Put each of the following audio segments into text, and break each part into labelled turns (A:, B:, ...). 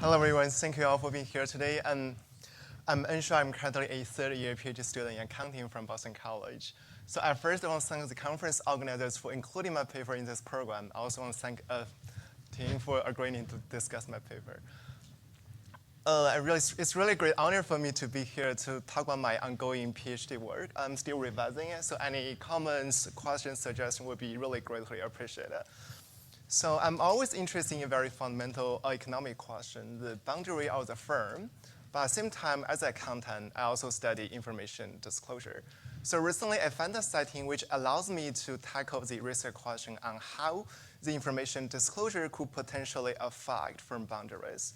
A: Hello, everyone. Thank you all for being here today. I'm Enshuai. I'm currently a third-year PhD student in accounting from Boston College. So at first, I want to thank the conference organizers for including my paper in this program. I also want to thank Ting for agreeing to discuss my paper. It's really a great honor for me to be here to talk about my ongoing PhD work. I'm still revising it, so any comments, questions, suggestions would be really greatly appreciated. So I'm always interested in a very fundamental economic question, the boundary of the firm. But at the same time, as an accountant, I also study information disclosure. So recently, I found a setting which allows me to tackle the research question on how the information disclosure could potentially affect firm boundaries.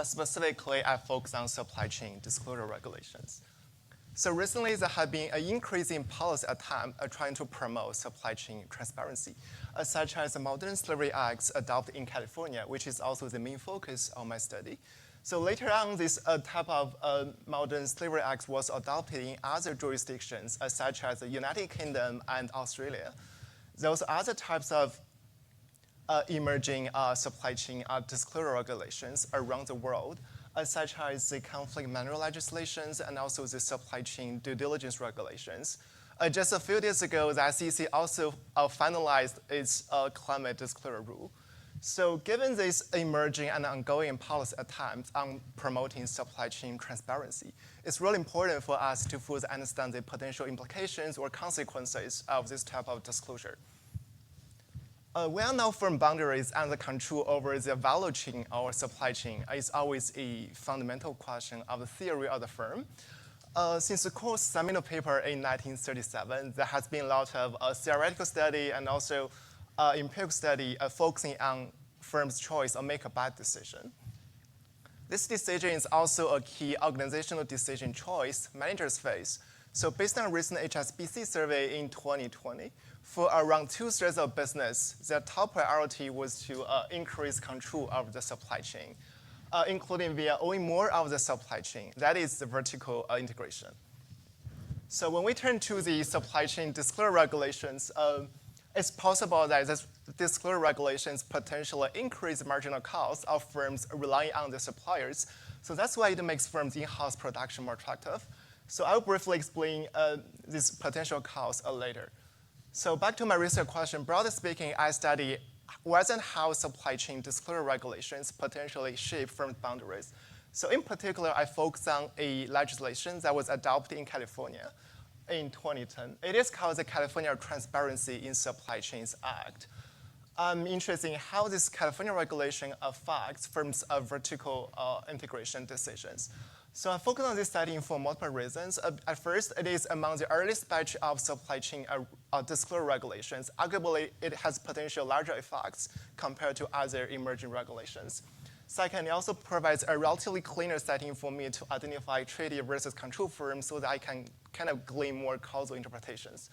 A: Specifically, I focus on supply chain disclosure regulations. So recently, there has been an increase in policy attempt trying to promote supply chain transparency, such as the Modern Slavery Act adopted in California, which is also the main focus of my study. So later on, this type of Modern Slavery Act was adopted in other jurisdictions, such as the United Kingdom and Australia. Those other types of emerging supply chain disclosure regulations around the world, such as the conflict manual legislations and also the supply chain due diligence regulations. Just a few days ago, the SEC also finalized its climate disclosure rule. So given this emerging and ongoing policy attempts on promoting supply chain transparency, it's really important for us to fully understand the potential implications or consequences of this type of disclosure. We all know firm boundaries and the control over the value chain or supply chain is always a fundamental question of the theory of the firm. Since the core seminal paper in 1937, there has been a lot of theoretical study and also empirical study focusing on firms' choice or make a bad decision. This decision is also a key organizational decision choice managers face. So based on a recent HSBC survey in 2020, for around 2/3 of business, their top priority was to increase control of the supply chain, including via owning more of the supply chain. That is the vertical integration. So when we turn to the supply chain disclosure regulations, it's possible that this disclosure regulations potentially increase marginal costs of firms relying on the suppliers. So that's why it makes firms' in-house production more attractive. So I'll briefly explain these potential costs later. So back to my research question, broadly speaking, I study whether and how supply chain disclosure regulations potentially shape firm boundaries. So in particular, I focus on a legislation that was adopted in California in 2010. It is called the California Transparency in Supply Chains Act. I'm interested in how this California regulation affects firms' vertical integration decisions. So I focus on this study for multiple reasons. At first, it is among the earliest batch of supply chain disclosure regulations. Arguably, it has potential larger effects compared to other emerging regulations. Second, it also provides a relatively cleaner setting for me to identify treaty versus control firms so that I can kind of glean more causal interpretations.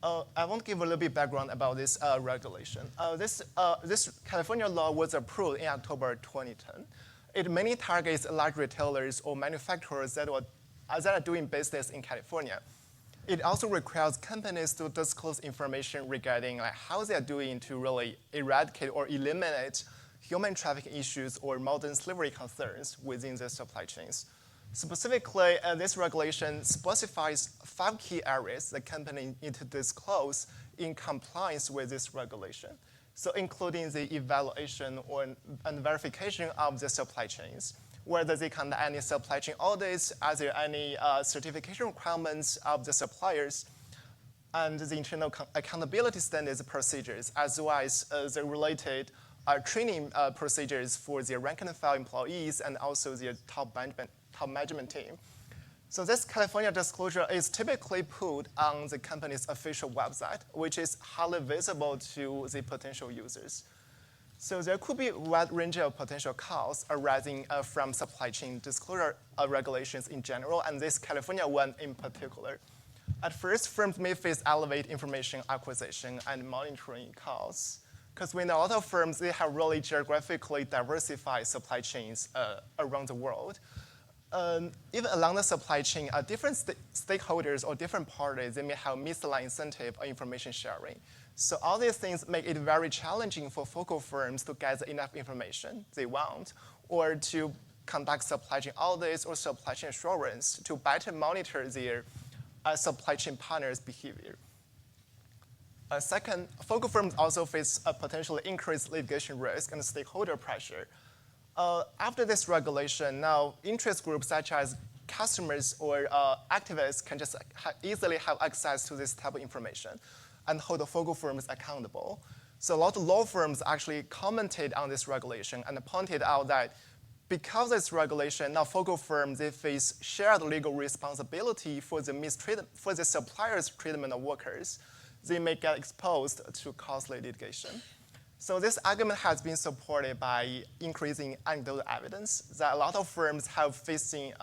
A: I want to give a little bit background about this regulation. This California law was approved in October 2010. It mainly targets large retailers or manufacturers that are doing business in California. It also requires companies to disclose information regarding how they are doing to really eradicate or eliminate human trafficking issues or modern slavery concerns within their supply chains. Specifically, this regulation specifies 5 key areas the company need to disclose in compliance with this regulation. So including the evaluation and verification of the supply chains, whether they conduct any supply chain audits, are there any certification requirements of the suppliers, and the internal accountability standards procedures, as well as the related training procedures for the rank and file employees and also the top management team. So this California disclosure is typically put on the company's official website, which is highly visible to the potential users. So there could be a wide range of potential costs arising from supply chain disclosure regulations in general, and this California one in particular. At first, firms may face elevated information acquisition and monitoring costs, because we know a lot of firms, they have really geographically diversified supply chains around the world. even along the supply chain, different stakeholders or different parties, they may have misaligned incentive or information sharing. So all these things make it very challenging for focal firms to gather enough information they want, or to conduct supply chain audits or supply chain assurance to better monitor their supply chain partners' behavior. Second, focal firms also face a potentially increased litigation risk and stakeholder pressure. After this regulation, now interest groups such as customers or activists can just easily have access to this type of information and hold the focal firms accountable. So a lot of law firms actually commented on this regulation and pointed out that because of this regulation, now focal firms, they face shared legal responsibility for the supplier's treatment of workers. They may get exposed to costly litigation. So this argument has been supported by increasing anecdotal evidence that a lot of firms have facing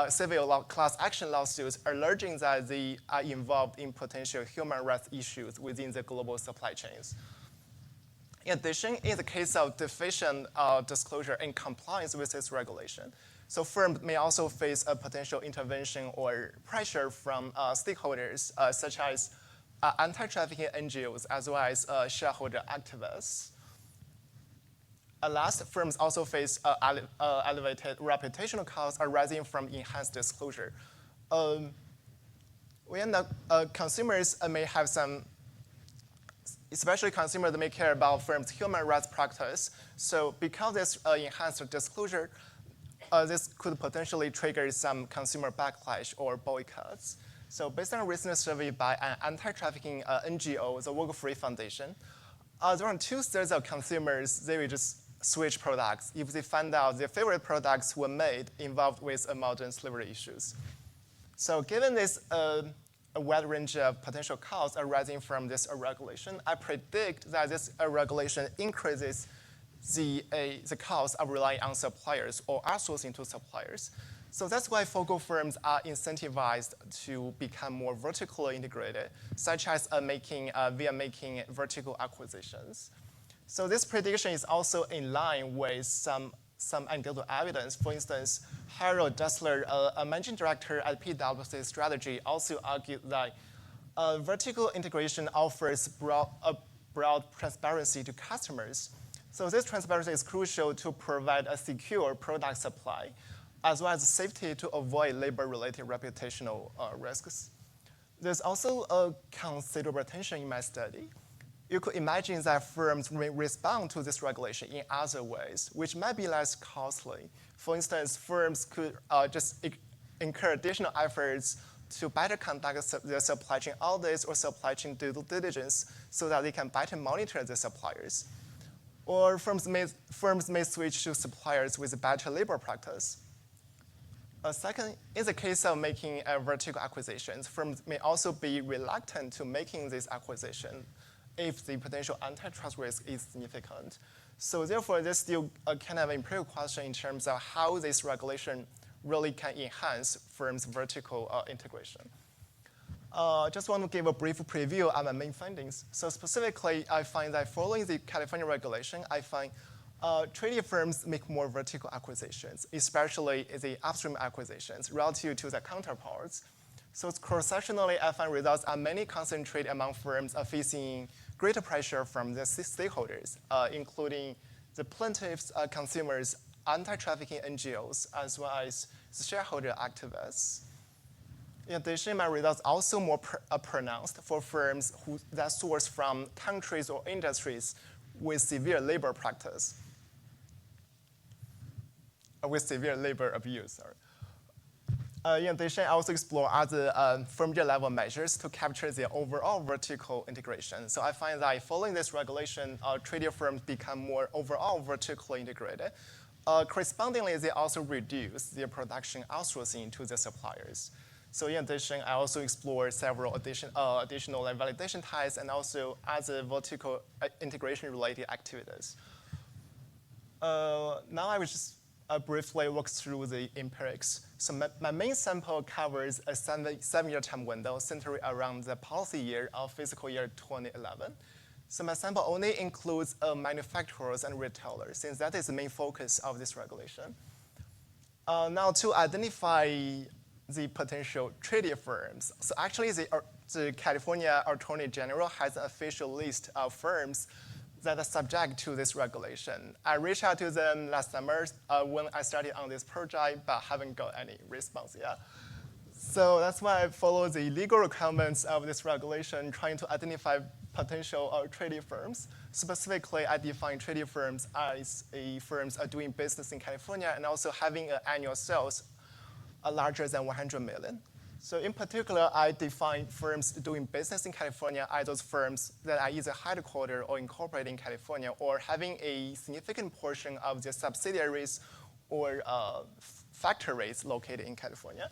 A: civil class action lawsuits alleging that they are involved in potential human rights issues within the global supply chains. In addition, in the case of deficient disclosure and compliance with this regulation, so firms may also face a potential intervention or pressure from stakeholders such as anti-trafficking NGOs as well as shareholder activists. Last, firms also face elevated reputational costs arising from enhanced disclosure. When consumers may have some, especially consumers that may care about firms' human rights practice. So because this enhanced disclosure, this could potentially trigger some consumer backlash or boycotts. So based on a recent survey by an anti-trafficking NGO, the Work-Free Foundation, around 2/3 of consumers, they will just switch products if they find out their favorite products were made involved with modern slavery issues. So given this a wide range of potential costs arising from this regulation, I predict that this regulation increases the cost of relying on suppliers or outsourcing to suppliers. So that's why focal firms are incentivized to become more vertically integrated, such as via making vertical acquisitions. So this prediction is also in line with some anecdotal evidence. For instance, Harold Dessler, a managing director at PwC Strategy, also argued that vertical integration offers broad transparency to customers. So this transparency is crucial to provide a secure product supply, as well as safety to avoid labor-related reputational risks. There's also a considerable tension in my study. You could imagine that firms may respond to this regulation in other ways, which might be less costly. For instance, firms could just incur additional efforts to better conduct their supply chain audits or supply chain due diligence so that they can better monitor their suppliers. Or firms may switch to suppliers with better labor practice. Second, in the case of making vertical acquisitions, firms may also be reluctant to making this acquisition if the potential antitrust risk is significant. So therefore, there's still a kind of empirical question in terms of how this regulation really can enhance firms' vertical integration. Just want to give a brief preview on my main findings. So specifically, I find that following the California regulation, I find trading firms make more vertical acquisitions, especially the upstream acquisitions relative to their counterparts. So cross-sectionally, I find results are many concentrated among firms are facing greater pressure from the stakeholders, including the plaintiffs, consumers, anti-trafficking NGOs, as well as shareholder activists. In addition, my results are also more pronounced for firms that source from countries or industries with severe labor practice, with severe labor abuse. In addition, I also explore other firm-level measures to capture the overall vertical integration. So I find that following this regulation, trading firms become more overall vertically integrated. Correspondingly, they also reduce their production outsourcing to the suppliers. So in addition, I also explore several additional validation types and also other vertical integration-related activities. Now I will just briefly walk through the empirics. So my main sample covers a seven-year time window centered around the policy year of fiscal year 2011. So my sample only includes manufacturers and retailers, since that is the main focus of this regulation. Now to identify the potential treaty firms. So actually the California Attorney General has an official list of firms that are subject to this regulation. I reached out to them last summer when I started on this project, but haven't got any response yet. So that's why I follow the legal requirements of this regulation, trying to identify potential treaty firms. Specifically, I define treaty firms as firms doing business in California and also having annual sales larger than 100 million. So in particular, I define firms doing business in California as those firms that are either headquartered or incorporated in California or having a significant portion of their subsidiaries or factories located in California.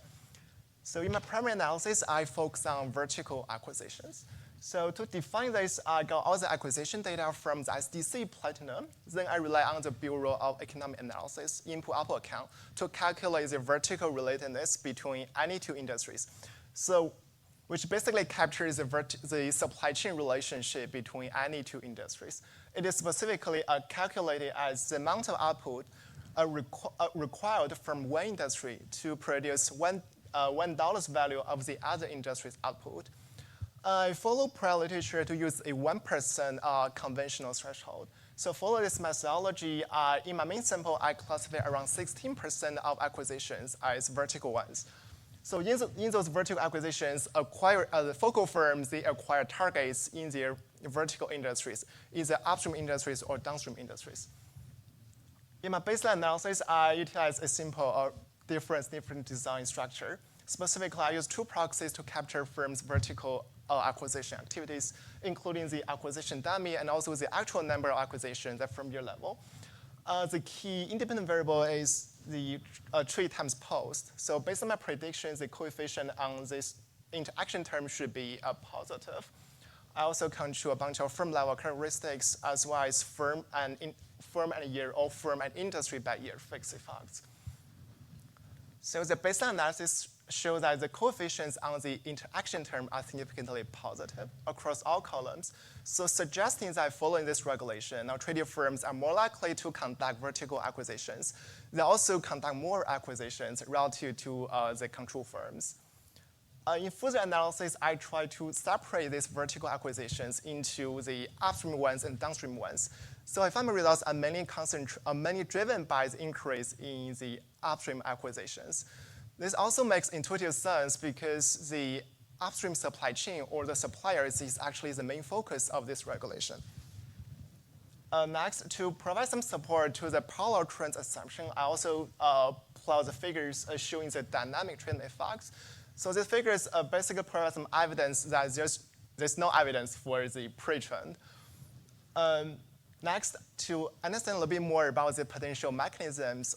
A: So in my primary analysis, I focus on vertical acquisitions. So to define this, I got all the acquisition data from the SDC Platinum. Then I rely on the Bureau of Economic Analysis input-output account to calculate the vertical relatedness between any two industries. So, which basically captures the supply chain relationship between any two industries. It is specifically calculated as the amount of output required from one industry to produce $1 value of the other industry's output. I follow prior literature to use a 1% conventional threshold. So follow this methodology, in my main sample, I classify around 16% of acquisitions as vertical ones. So in those vertical acquisitions, the focal firms, they acquire targets in their vertical industries, either upstream industries or downstream industries. In my baseline analysis, I utilize a simple different design structure. Specifically, I use two proxies to capture firms' vertical acquisition activities, including the acquisition dummy and also the actual number of acquisitions at firm year level. The key independent variable is the trade times post. So based on my predictions, the coefficient on this interaction term should be positive. I also control a bunch of firm-level characteristics as well as firm and year or firm and industry by year fixed effects. So the baseline analysis shows that the coefficients on the interaction term are significantly positive across all columns, so suggesting that following this regulation, now treaty firms are more likely to conduct vertical acquisitions. They also conduct more acquisitions relative to the control firms. In further analysis, I try to separate these vertical acquisitions into the upstream ones and downstream ones. So I find my results are mainly driven by the increase in the upstream acquisitions. This also makes intuitive sense because the upstream supply chain or the suppliers is actually the main focus of this regulation. Next, to provide some support to the parallel trends assumption, I also plot the figures showing the dynamic trend effects. So these figures basically provide some evidence that there's no evidence for the pre-trend. Next, to understand a little bit more about the potential mechanisms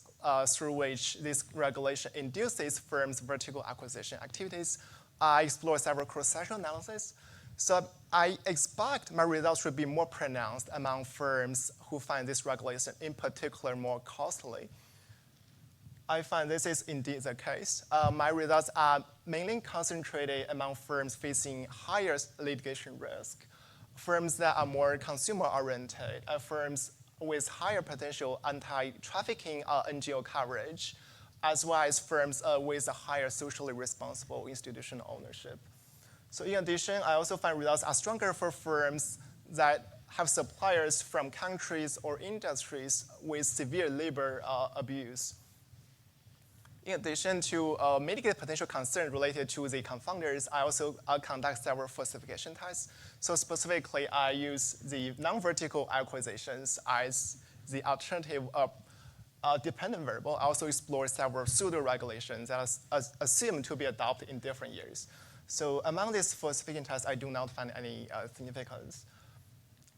A: through which this regulation induces firms' vertical acquisition activities, I explore several cross-sectional analyses. So I expect my results should be more pronounced among firms who find this regulation in particular more costly. I find this is indeed the case. My results are mainly concentrated among firms facing higher litigation risk, firms that are more consumer-oriented, firms with higher potential anti-trafficking NGO coverage, as well as firms with a higher socially responsible institutional ownership. So in addition, I also find results are stronger for firms that have suppliers from countries or industries with severe labor abuse. In addition to mitigate potential concerns related to the confounders, I also conduct several falsification tests. So specifically, I use the non-vertical acquisitions as the alternative dependent variable. I also explore several pseudo-regulations that are assumed to be adopted in different years. So among these falsification tests, I do not find any significance.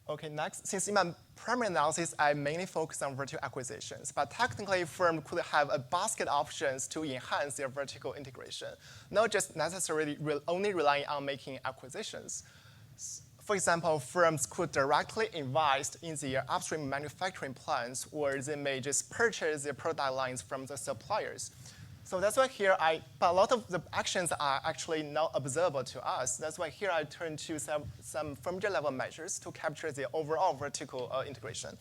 A: Okay, next, since in my primary analysis, I mainly focus on vertical acquisitions, but technically, firms could have a basket of options to enhance their vertical integration, not just necessarily only relying on making acquisitions. For example, firms could directly invest in their upstream manufacturing plants, or they may just purchase their product lines from the suppliers. So that's why here but a lot of the actions are actually not observable to us. That's why here I turn to some firm-year level measures to capture the overall vertical integration.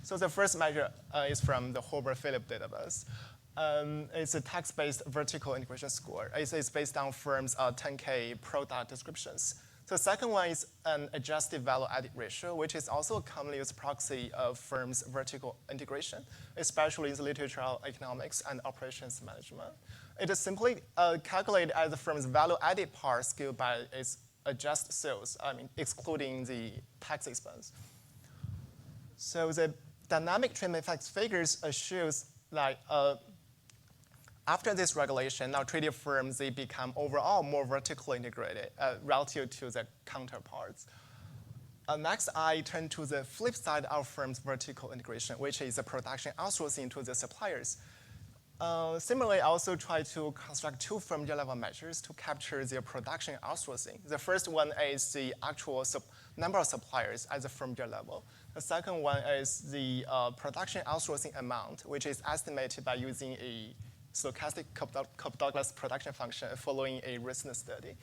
A: So the first measure is from the Hobart-Phillips database. It's a text-based vertical integration score. It's based on firms' 10K product descriptions. So the second one is an adjusted value added ratio, which is also a commonly used proxy of firms' vertical integration, especially in the literature of economics and operations management. It is simply calculated as the firm's value added part scaled by its adjusted sales, excluding the tax expense. So the dynamic treatment effects figures shows like after this regulation, now traded firms, they become overall more vertically integrated relative to the counterparts. Next, I turn to the flip side of firms' vertical integration, which is the production outsourcing to the suppliers. Similarly, I also try to construct two firm-level measures to capture their production outsourcing. The first one is the actual number of suppliers at the firm level. The second one is the production outsourcing amount, which is estimated by using a stochastic Cobb-Douglas production function following a recent study.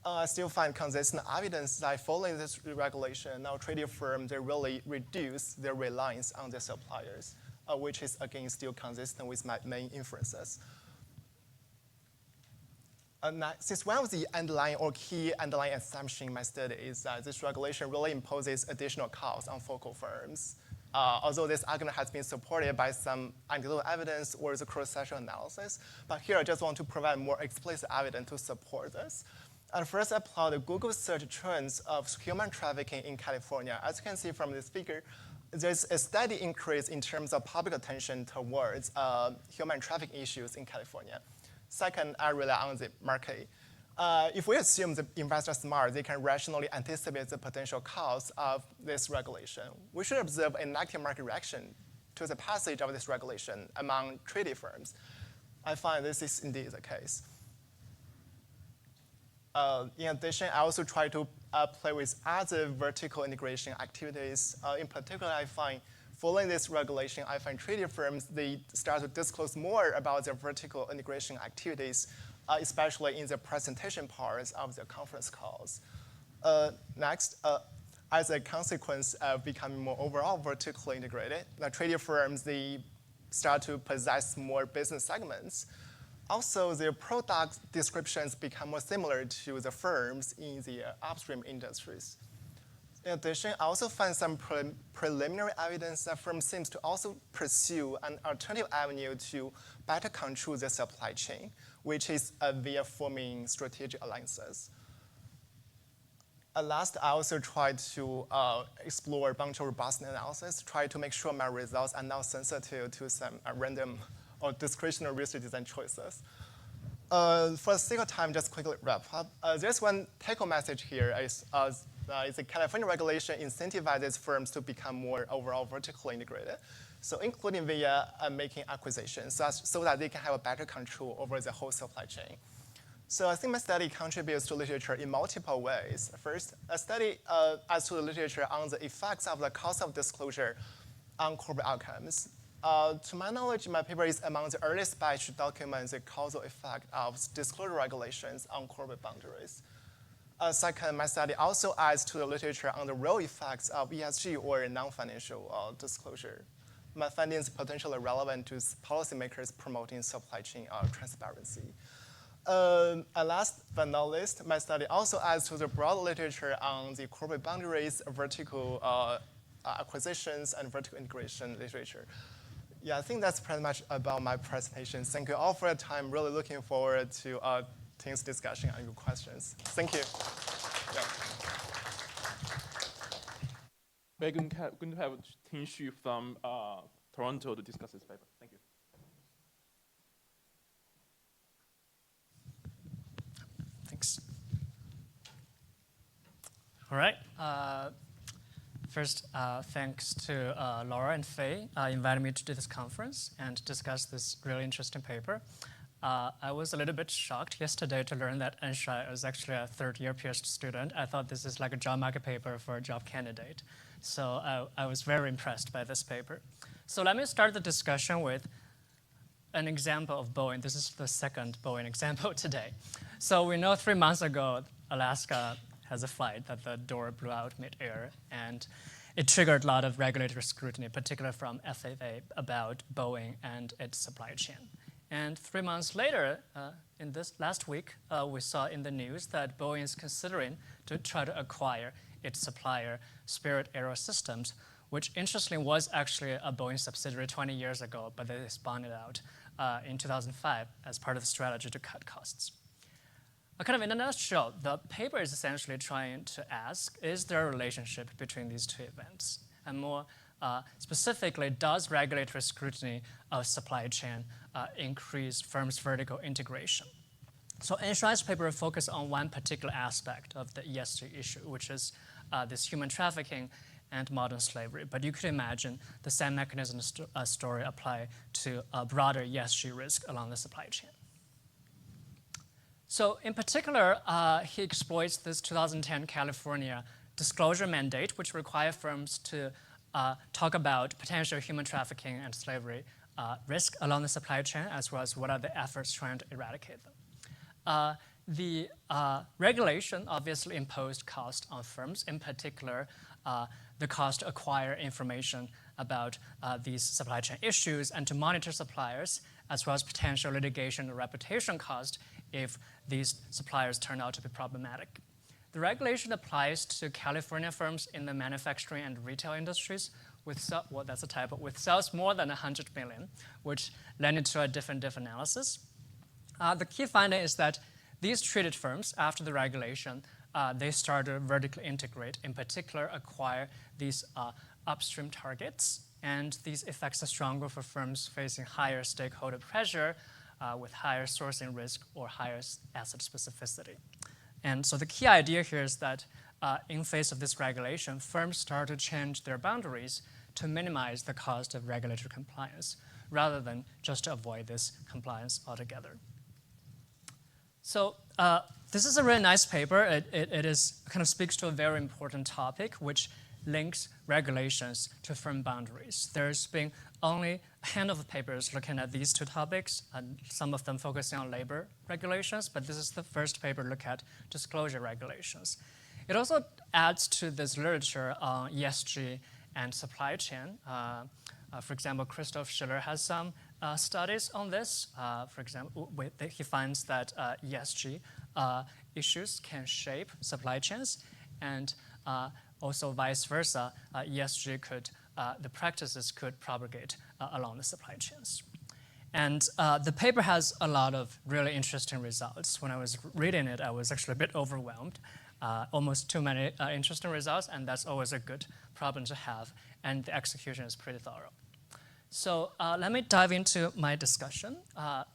A: I still find consistent evidence that following this regulation, now trading firms, they really reduce their reliance on their suppliers, which is, again, still consistent with my main inferences. Since one of the underlying or key underlying assumption in my study is that this regulation really imposes additional costs on focal firms, although this argument has been supported by some anecdotal evidence or the cross-sectional analysis. But here I just want to provide more explicit evidence to support this. And first, I plot the Google search trends of human trafficking in California. As you can see from this figure, there's a steady increase in terms of public attention towards human trafficking issues in California. Second, I rely on the market. If we assume the investors are smart, they can rationally anticipate the potential costs of this regulation. We should observe a negative market reaction to the passage of this regulation among treaty firms. I find this is indeed the case. In addition, I also try to play with other vertical integration activities. In particular, I find following this regulation, I find treaty firms, they start to disclose more about their vertical integration activities, especially in the presentation parts of their conference calls. Next, as a consequence of becoming more overall vertically integrated, the trading firms, they start to possess more business segments. Also, their product descriptions become more similar to the firms in the upstream industries. In addition, I also find some preliminary evidence that firms seem to also pursue an alternative avenue to better control their supply chain, which is via forming strategic alliances. Last, I also tried to explore a bunch of robustness analysis, try to make sure my results are not sensitive to some random or discretionary research design choices. For the sake of time, just quickly wrap up. There's one take-home message here is the California regulation incentivizes firms to become more overall vertically integrated, so including via making acquisitions so that they can have a better control over the whole supply chain. So I think my study contributes to literature in multiple ways. First, a study as to the literature on the effects of the cost of disclosure on corporate outcomes. To my knowledge, my paper is among the earliest batch to document the causal effect of disclosure regulations on corporate boundaries. Second, my study also adds to the literature on the real effects of ESG or non-financial disclosure. My findings are potentially relevant to policymakers promoting supply chain transparency. And last but not least, my study also adds to the broad literature on the corporate boundaries, vertical acquisitions, and vertical integration literature. Yeah, I think that's pretty much about my presentation. Thank you all for your time. Really looking forward to Ting's discussion and your questions. Thank you. Yeah.
B: We're going to have Ting Xu from Toronto to discuss this paper. Thank you.
C: Thanks. All right. First, thanks to Laura and Fei inviting me to do this conference and discuss this really interesting paper. I was a little bit shocked yesterday to learn that Enshuai is actually a third-year PhD student. I thought this is like a job market paper for a job candidate. So I was very impressed by this paper. So let me start the discussion with an example of Boeing. This is the second Boeing example today. So we know 3 months ago, Alaska has a flight that the door blew out mid-air, and it triggered a lot of regulatory scrutiny, particularly from FAA, about Boeing and its supply chain. And 3 months later, in this last week, we saw in the news that Boeing is considering to try to acquire its supplier, Spirit AeroSystems, which interestingly was actually a Boeing subsidiary 20 years ago, but they spun it out in 2005 as part of the strategy to cut costs. Kind of in a nutshell, the paper is essentially trying to ask, is there a relationship between these two events? And more specifically, does regulatory scrutiny of supply chain increase firms' vertical integration? So Enshuai's paper focused on one particular aspect of the ESG issue, which is this human trafficking and modern slavery. But you could imagine the same mechanism story apply to a broader ESG risk along the supply chain. So in particular, he exploits this 2010 California disclosure mandate, which require firms to talk about potential human trafficking and slavery risk along the supply chain, as well as what are the efforts trying to eradicate them. The regulation obviously imposed cost on firms, in particular, the cost to acquire information about these supply chain issues and to monitor suppliers, as well as potential litigation or reputation cost if these suppliers turn out to be problematic. The regulation applies to California firms in the manufacturing and retail industries with, well, that's a typo, with sales more than 100 million, which led into a different analysis. The key finding is that these treated firms, after the regulation, they started to vertically integrate, in particular acquire these upstream targets, and these effects are stronger for firms facing higher stakeholder pressure with higher sourcing risk or higher asset specificity. And so the key idea here is that in face of this regulation, firms start to change their boundaries to minimize the cost of regulatory compliance, rather than just to avoid this compliance altogether. So this is a really nice paper. It is kind of speaks to a very important topic, which links regulations to firm boundaries. There's been only a handful of papers looking at these two topics, and some of them focusing on labor regulations, but this is the first paper to look at disclosure regulations. It also adds to this literature on ESG and supply chain. For example, Christoph Schiller has some studies on this. For example, he finds that ESG issues can shape supply chains, and also vice versa, ESG the practices could propagate along the supply chains. And the paper has a lot of really interesting results. When I was reading it, I was actually a bit overwhelmed. Almost too many interesting results, and that's always a good problem to have, and the execution is pretty thorough. So let me dive into my discussion.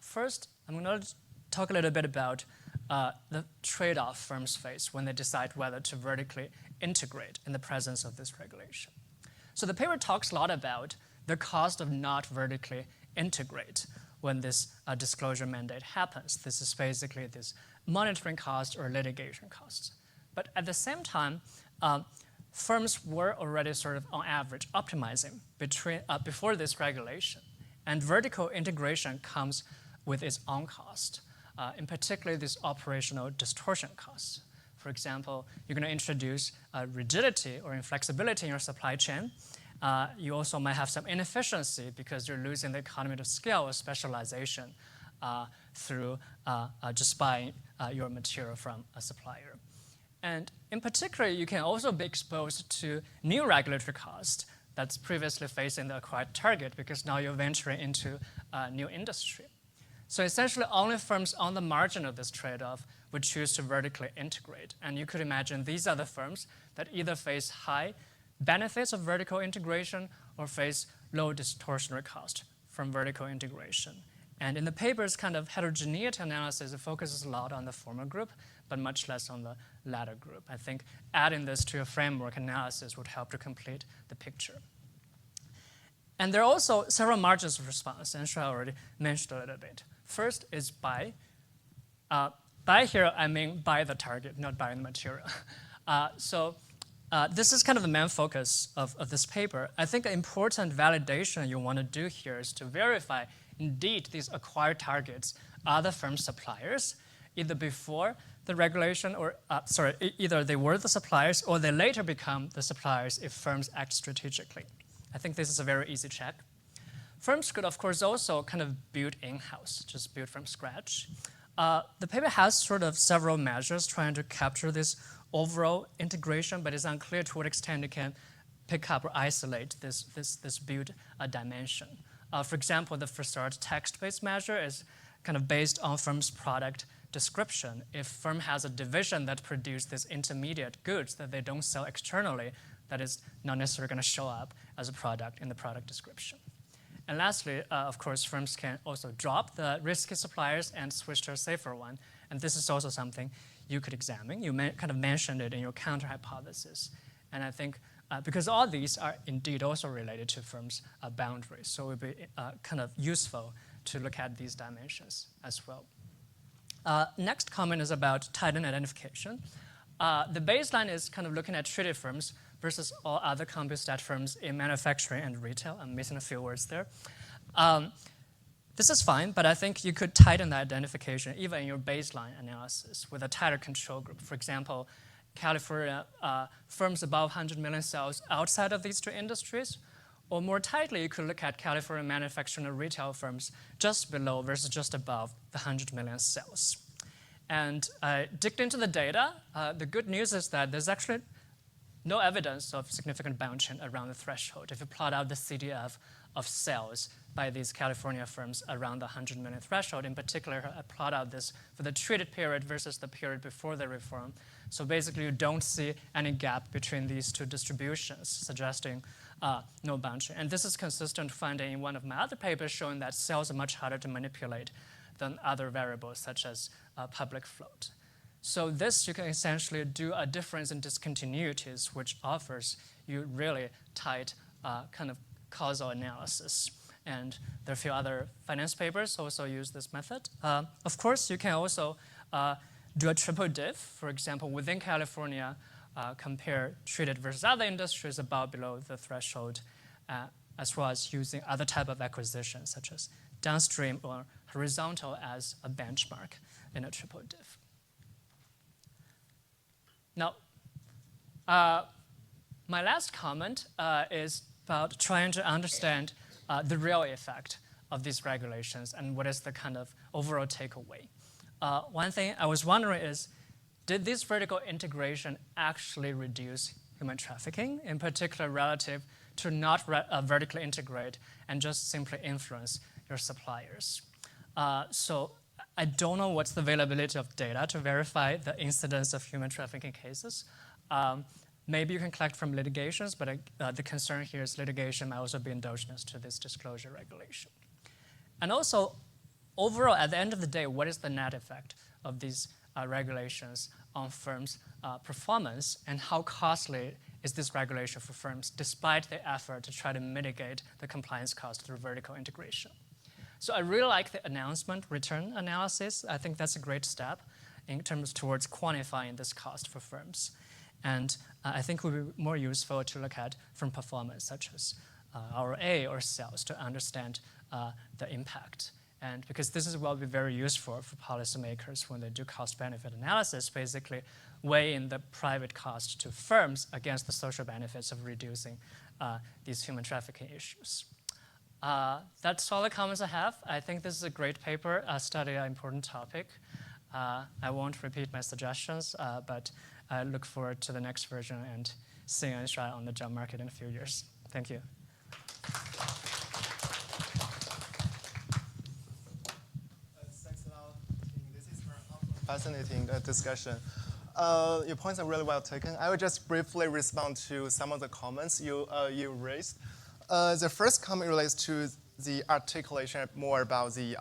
C: First, I'm going to talk a little bit about the trade-off firms face when they decide whether to vertically integrate in the presence of this regulation. So the paper talks a lot about the cost of not vertically integrate when this disclosure mandate happens. This is basically this monitoring cost or litigation costs. But at the same time, firms were already sort of on average optimizing before this regulation. And vertical integration comes with its own cost, in particular this operational distortion costs. For example, you're going to introduce rigidity or inflexibility in your supply chain. You also might have some inefficiency because you're losing the economy of scale or specialization through just buying your material from a supplier. And in particular, you can also be exposed to new regulatory costs that's previously facing the acquired target because now you're venturing into a new industry. So essentially, only firms on the margin of this trade-off would choose to vertically integrate. And you could imagine these are the firms that either face high benefits of vertical integration or face low distortionary cost from vertical integration. And in the paper's kind of heterogeneity analysis, it focuses a lot on the former group, but much less on the latter group. I think adding this to a framework analysis would help to complete the picture. And there are also several margins of response, and Enshuai already mentioned a little bit. First is buy. Buy here, I mean buy the target, not buy the material. This is kind of the main focus of this paper. I think an important validation you want to do here is to verify indeed these acquired targets are the firm's suppliers, either before the regulation or, either they were the suppliers or they later become the suppliers if firms act strategically. I think this is a very easy check. firms could, of course, also kind of build in-house, just build from scratch. The paper has sort of several measures trying to capture this overall integration, but it's unclear to what extent it can pick up or isolate this build dimension. For example, the first text-based measure is kind of based on firm's product description. If firm has a division that produces this intermediate goods that they don't sell externally, that is not necessarily going to show up as a product in the product description. And lastly, of course, firms can also drop the risky suppliers and switch to a safer one. And this is also something you could examine. You kind of mentioned it in your counter hypothesis. And I think because all these are indeed also related to firms' boundaries, so it would be kind of useful to look at these dimensions as well. Next comment is about titan identification. The baseline is kind of looking at treated firms versus all other compute stat firms in manufacturing and retail. I'm missing a few words there. This is fine, but I think you could tighten the identification even in your baseline analysis with a tighter control group. For example, California firms above 100 million sales outside of these two industries, or more tightly, you could look at California manufacturing and retail firms just below versus just above the 100 million sales. And I digged into the data. The good news is that there's actually no evidence of significant bounding around the threshold. If you plot out the CDF of sales by these California firms around the 100 million threshold, in particular, I plot out this for the treated period versus the period before the reform. So basically, you don't see any gap between these two distributions, suggesting no boundary. And this is consistent finding in one of my other papers showing that sales are much harder to manipulate than other variables, such as public float. So this, you can essentially do a difference in discontinuities, which offers you really tight kind of causal analysis. And there are a few other finance papers also use this method. Of course, you can also do a triple diff. For example, within California, compare treated versus other industries above below the threshold, as well as using other type of acquisitions, such as downstream or horizontal as a benchmark in a triple diff. Now, my last comment is about trying to understand the real effect of these regulations and what is the kind of overall takeaway. One thing I was wondering is, did this vertical integration actually reduce human trafficking, in particular relative to not vertically integrate and just simply influence your suppliers? So I don't know what's the availability of data to verify the incidence of human trafficking cases. Maybe you can collect from litigations, but the concern here is litigation might also be endogenous to this disclosure regulation. And also, overall, at the end of the day, what is the net effect of these regulations on firms' performance, and how costly is this regulation for firms despite the effort to try to mitigate the compliance cost through vertical integration? So I really like the announcement return analysis. I think that's a great step in terms towards quantifying this cost for firms. And I think it would be more useful to look at firm performance, such as ROA or sales, to understand the impact. And because this will be very useful for policymakers when they do cost-benefit analysis, basically weighing the private cost to firms against the social benefits of reducing these human trafficking issues. That's all the comments I have. I think this is a great paper, study an important topic. I won't repeat my suggestions, but I look forward to the next version and seeing Enshuai on the job market in a few years. Thank you.
A: Thanks a lot. This is a fascinating discussion. Your points are really well taken. I will just briefly respond to some of the comments you raised. The first comment relates to the articulation more about the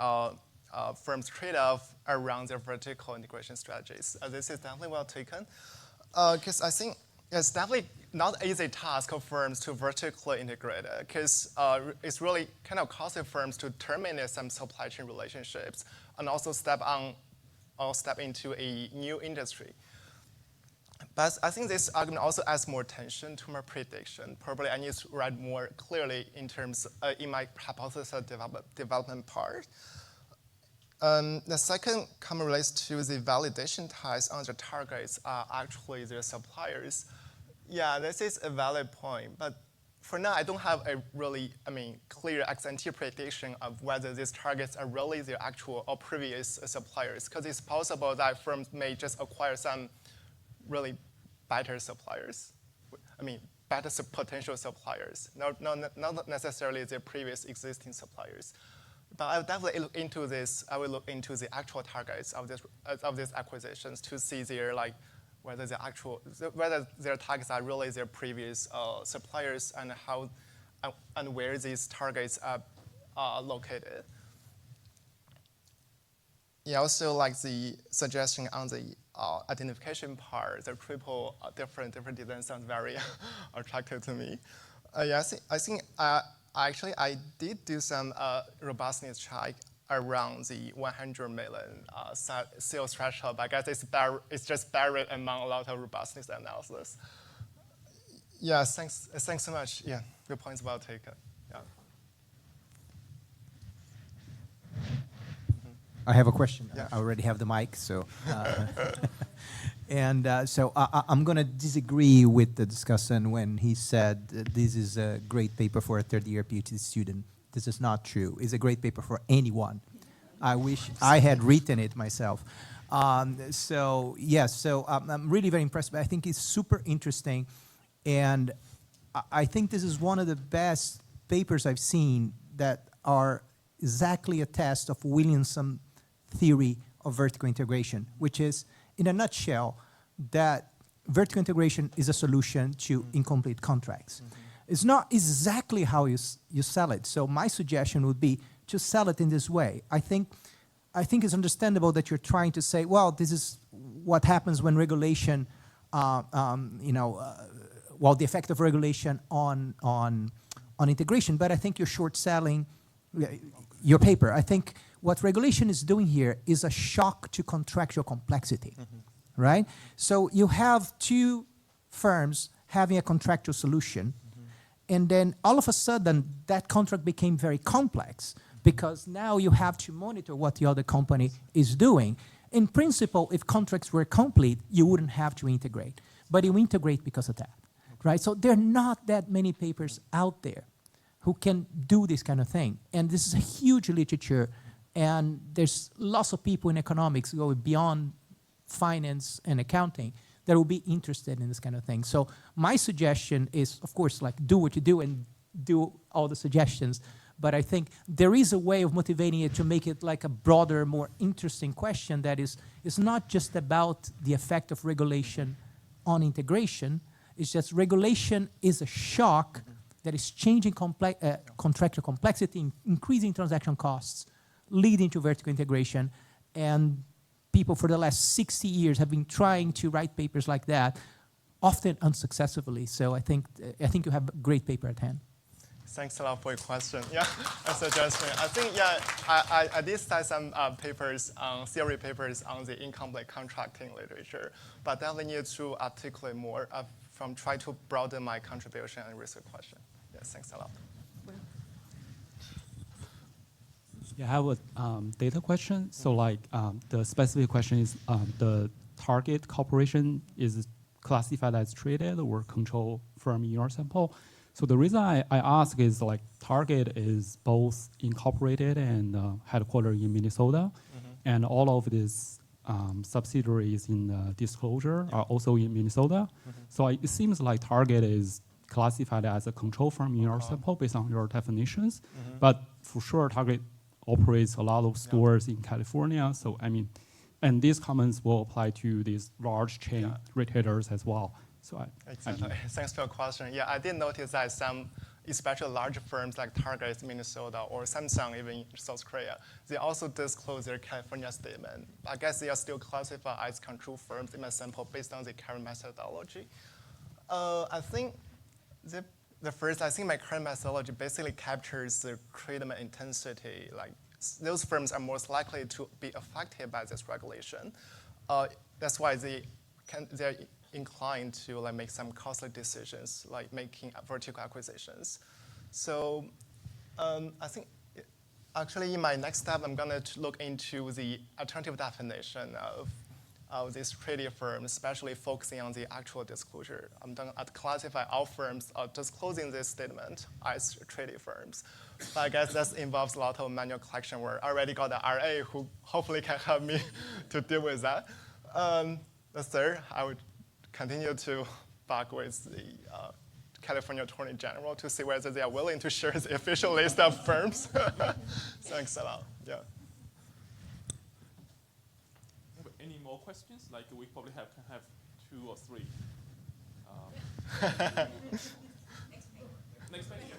A: firm's trade-off around their vertical integration strategies. This is definitely well taken, because I think it's definitely not an easy task of firms to vertically integrate, because it's really kind of costly firms to terminate some supply chain relationships and also step into a new industry. But I think this argument also adds more attention to my prediction. Probably I need to write more clearly in terms in my hypothesis development part. The second comment relates to the validation ties on the targets are actually their suppliers. Yeah, this is a valid point. But for now, I don't have a really, clear ex-ante prediction of whether these targets are really their actual or previous suppliers, because it's possible that firms may just acquire some really better suppliers. Better potential suppliers, not necessarily their previous existing suppliers. But I will definitely look into this. I will look into the actual targets of these acquisitions to see whether their targets are really their previous suppliers and how and where these targets are located. Yeah, also like the suggestion on the identification part, the triple different design sounds very attractive to me. Yeah, I think actually I did do some robustness check around the 100 million sales threshold, but I guess it's just buried among a lot of robustness analysis. Yeah, thanks so much. Yeah, your point's well taken. Yeah.
D: I have a question.
A: Yeah.
D: I already have the mic, so. So I'm going to disagree with the discussant when he said this is a great paper for a third-year PhD student. This is not true. It's a great paper for anyone. I wish I had written it myself. So I'm really very impressed. But I think it's super interesting. And I think this is one of the best papers I've seen that are exactly a test of Williamson's theory of vertical integration, which is, in a nutshell, that vertical integration is a solution to incomplete contracts. It's not exactly how you sell it. So my suggestion would be to sell it in this way. I think it's understandable that you're trying to say, well, this is what happens when regulation, the effect of regulation on integration. But I think you're short selling your paper. I think what regulation is doing here is a shock to contractual complexity, right? So you have two firms having a contractual solution, and then all of a sudden that contract became very complex because now you have to monitor what the other company is doing. In principle, if contracts were complete, you wouldn't have to integrate, but you integrate because of that, right? So there are not that many papers out there who can do this kind of thing, and this is a huge literature. And there's lots of people in economics who go beyond finance and accounting that will be interested in this kind of thing. So my suggestion is, of course, do what you do and do all the suggestions. But I think there is a way of motivating it to make it like a broader, more interesting question that is, it's not just about the effect of regulation on integration. It's just regulation is a shock that is changing contractual complexity, increasing transaction costs, leading to vertical integration, and people for the last 60 years have been trying to write papers like that, often unsuccessfully. So I think you have a great paper at hand.
A: Thanks a lot for your question. Yeah, a suggestion. I think, I did cite some theory papers on the incomplete contracting literature, but definitely need to articulate more from trying to broaden my contribution and research question. Yes, thanks a lot.
E: Yeah, I have a data question. So the specific question is the target corporation is classified as traded or control firm in your sample. So the reason I ask is Target is both incorporated and headquartered in Minnesota, and all of these subsidiaries in disclosure are also in Minnesota. So it seems like Target is classified as a control firm in your sample based on your definitions, but for sure Target operates a lot of stores in California. So and these comments will apply to these large chain retailers as well. So
A: exactly. Thanks for your question. Yeah, I did notice that some, especially large firms like Target in Minnesota or Samsung even in South Korea, they also disclose their California statement. I guess they are still classified as control firms in my sample based on the current methodology. I think my current methodology basically captures the treatment intensity. Those firms are most likely to be affected by this regulation. That's why they're inclined to make some costly decisions, like making vertical acquisitions. So I think actually in my next step, I'm going to look into the alternative definition of these trading firms, especially focusing on the actual disclosure. I'd classify all firms disclosing this statement as trading firms. But I guess that involves a lot of manual collection work. I already got the RA who hopefully can help me to deal with that. The third, I would continue to bug with the California Attorney General to see whether they are willing to share the official list of firms. Thanks a lot. Yeah.
B: Any more questions? Like we probably can have 2 or 3. Next page.